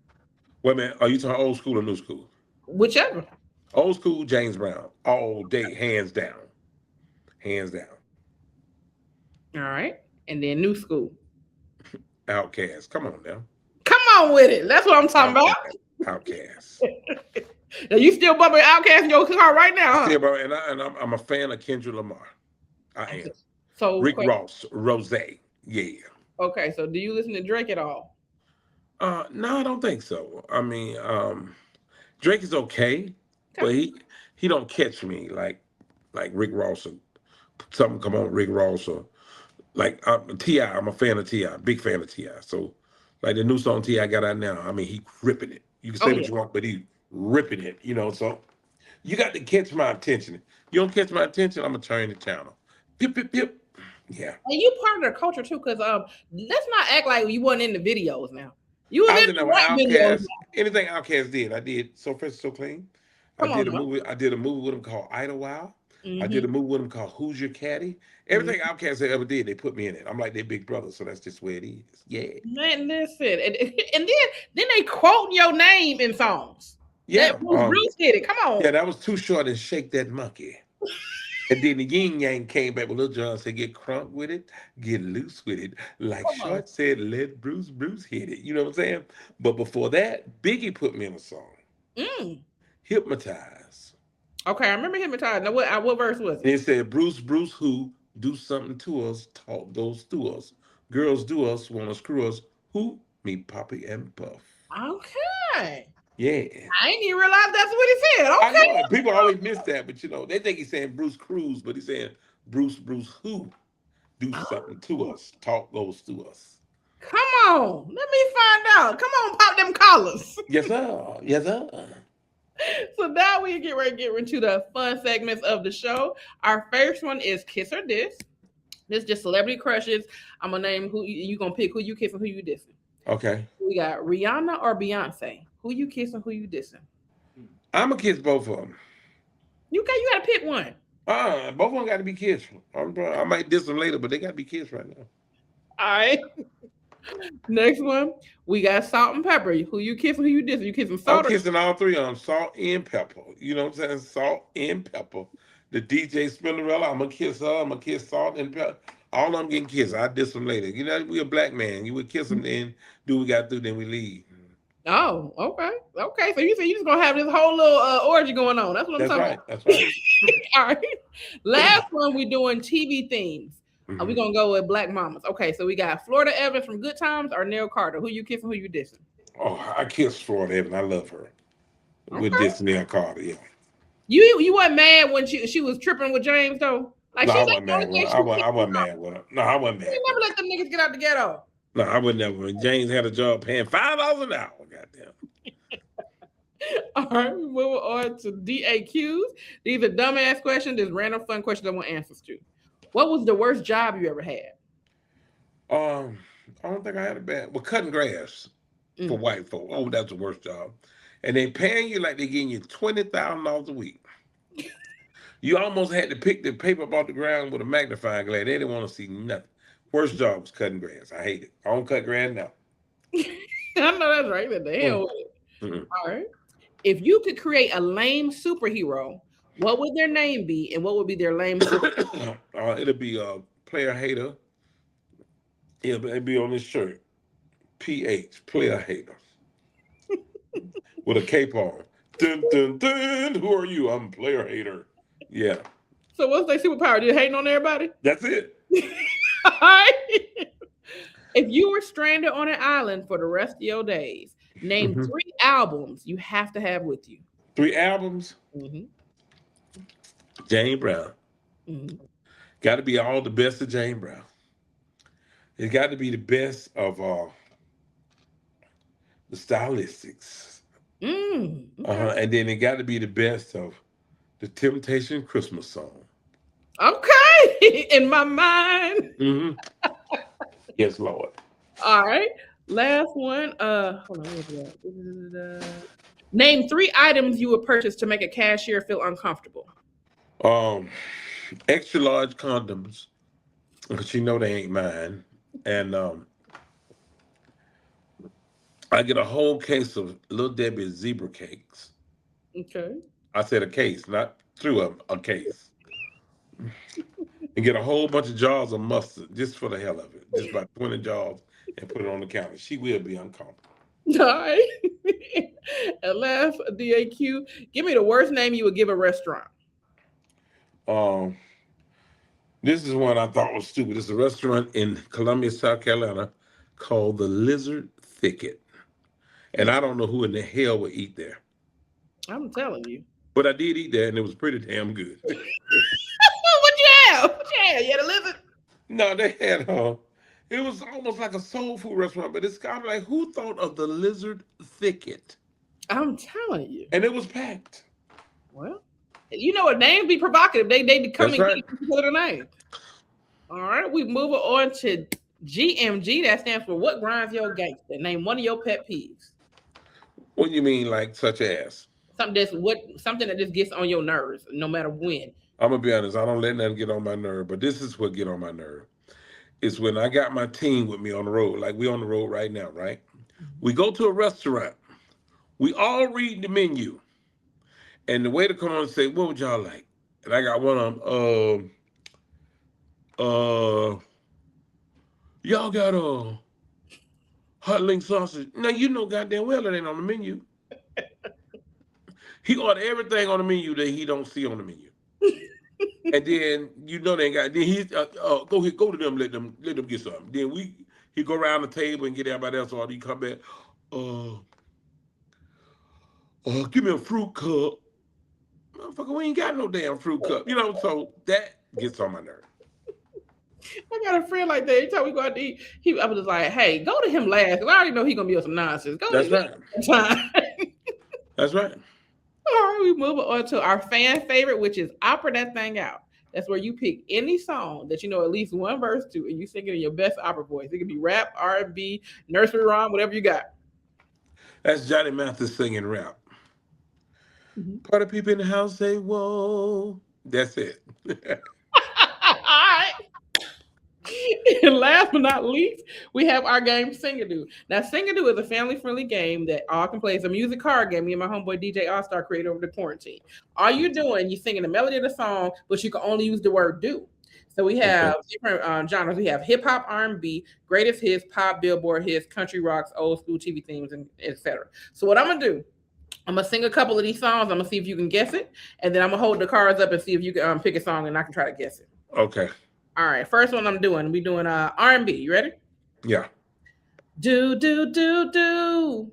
Wait a minute, are you talking old school or new school? Whichever. Old school, James Brown, all day, hands down. Hands down. All right. And then new school. Outcast. Come on now. Come on with it. That's what I'm talking about. Outcast. Now, you still bumping Outkast in your car right now, huh? Yeah, bro, and I'm a fan of Kendrick Lamar. I am. So Rick Ross, Rose. Yeah. Okay, so do you listen to Drake at all? No, I don't think so. I mean, Drake is okay, but he don't catch me like Rick Ross or something come on Rick Ross or like T.I. I'm a fan of T.I. Big fan of T.I. So like the new song T.I. got out now, I mean he ripping it. You can say what you want, but he ripping it, so you got to catch my attention. You don't catch my attention, I'm gonna turn the channel. Pip, pip, pip. Yeah. And you part of the culture too, because let's not act like you wasn't in the videos now. You was in the Outkast. Anything Outkast did, I did. So Fresh, So Clean. I did a movie with him called Idlewild. Mm-hmm. I did a movie with him called Who's Your Caddy. Everything Outkast ever did, they put me in it. I'm like their big brother, so that's just where it is. Yeah. Man, listen. And then they quote your name in songs. Yeah. Bruce did it. Come on. Yeah, that was Too Short and Shake That Monkey. And then the yin yang came back with Lil Jon said, get crunk with it, get loose with it. Like Short said, let Bruce hit it. You know what I'm saying? But before that, Biggie put me in a song. Hypnotize. Okay, I remember Hypnotize. Now, what verse was it? It said, Bruce, who do something to us, talk those through us. Girls do us, want to screw us. Who? Me, Poppy, and Puff. Okay. Yeah. I didn't even realize that's what he said. Okay. I know. People always miss that, but they think he's saying Bruce Cruz, but he's saying Bruce who do something to us, talk those to us. Come on. Let me find out. Come on, pop them collars. Yes, sir. Yes, sir. So now we get ready to get into the fun segments of the show. Our first one is Kiss or Diss. This is just celebrity crushes. I'm going to name who you going to pick, who you kissing, who you dissing. Okay. We got Rihanna or Beyonce. Who you kissing, who you dissing? I'm going to kiss both of them. You got to pick one. Both of them got to be kissed. I might diss them later, but they got to be kissed right now. All right. Next one, we got Salt and Pepper. Who you kissing, who you dissing? You kissing Salt? I'm kissing all three of them, Salt and Pepper. You know what I'm saying? Salt and Pepper. The DJ Spinnerella, I'm going to kiss her. I'm going to kiss Salt and Pepper. All of them getting kissed. I diss them later. We a black man. You would kiss them, then do what we got to do, then we leave. Oh, okay. Okay, so you say you just going to have this whole little orgy going on. That's what I'm talking about. That's right. All right. Last one, we doing TV themes. We're going to go with Black Mamas. Okay, so we got Florida Evans from Good Times or Neil Carter. Who you kissing, who you dissing? Oh, I kiss Florida Evans. I love her. with Destiny and Carter. Yeah. You weren't mad when she was tripping with James though. Like No, she's I like wasn't the only mad with thing her. she I wasn't mad with her. No, I wasn't mad with never her. let them niggas get out the ghetto. No, I would never. When James had a job paying $5 an hour. Goddamn. All right, we move on to D.A.Qs. These are dumbass questions. There's random fun questions I want answers to. What was the worst job you ever had? I don't think I had a bad. Well, cutting grass for white folk. Oh, that's the worst job. And they paying you like they getting you $20,000 a week. You almost had to pick the paper up off the ground with a magnifying glass. They didn't want to see nothing. Worst job was cutting grass. I hate it. I don't cut grass now. I know that's right. What the hell with it? All right. If you could create a lame superhero, what would their name be, and what would be their lame superhero? It'll be a player hater. It'll be on this shirt. PH, player hater. With a cape on. Dun, dun, dun. Who are you? I'm a player hater. Yeah. So what's their superpower? Just hating on everybody? That's it. All right. If you were stranded on an island for the rest of your days, name 3 albums you have to have with you. 3 albums? Jane Brown. Got to be all the best of Jane Brown. It's got to be the best of the stylistics. Okay. And then it got to be the best of the Temptation Christmas song. Okay. In my mind. Yes, Lord. All right. Last one. Hold on. Name 3 items you would purchase to make a cashier feel uncomfortable. Extra large condoms, because you know they ain't mine. And I get a whole case of Little Debbie's zebra cakes. Okay. I said a case, not 2 of them, a case. And get a whole bunch of jars of mustard, just for the hell of it. Just about 20 jars, and put it on the counter. She will be uncomfortable. All right. And last, D.A.Q, give me the worst name you would give a restaurant. This is one I thought was stupid. It's a restaurant in Columbia, South Carolina, called the Lizard Thicket. And I don't know who in the hell would eat there. I'm telling you. But I did eat there, and it was pretty damn good. What you have? You had a lizard? No, they had it was almost like a soul food restaurant, but it's kind of like, who thought of the Lizard Thicket? I'm telling you. And it was packed. Well, you know what, names be provocative. They come That's and right. get a name. All right, we move on to G.M.G. That stands for what grinds your gangster. Name one of your pet peeves. What do you mean, like such as? Something that just gets on your nerves, no matter when. I'm gonna be honest. I don't let nothing get on my nerve, but this is what get on my nerve. It's when I got my team with me on the road, like we on the road right now, right? We go to a restaurant. We all read the menu, and the waiter come on and say, "What would y'all like?" And I got one of them. Y'all got a hot link sausage. Now you know goddamn well it ain't on the menu. He ordered everything on the menu that he don't see on the menu. And then you know they ain't got. Then he go to them, let them get something. Then he go around the table and get everybody else order. He come back, give me a fruit cup. Motherfucker, we ain't got no damn fruit cup. You know, so that gets on my nerve. I got a friend like that. Every time we go out to eat, I was just like, "Hey, go to him last, because I already know he's gonna be on some nonsense." That's right. Time. That's right. All right, we move on to our fan favorite, which is Opera That Thing Out. That's where you pick any song that you know at least one verse to, and you sing it in your best opera voice. It could be rap, R&B, nursery rhyme, whatever you got. That's Johnny Mathis singing rap. Party people in the house say, "Whoa." That's it. All right. And last but not least, we have our game Sing-A-Doo. Now, Sing-A-Doo is a family-friendly game that all can play. It's a music card game me and my homeboy DJ All-Star created over the quarantine. All you're doing, you're singing the melody of the song, but you can only use the word do. So we have different genres. We have hip-hop, R&B, greatest hits, pop, billboard hits, country rocks, old school TV themes, and etc. So what I'm going to do, I'm going to sing a couple of these songs. I'm going to see if you can guess it. And then I'm going to hold the cards up and see if you can pick a song and I can try to guess it. Okay. All right. First one we're doing R&B. You ready? Yeah. Do, do, do, do.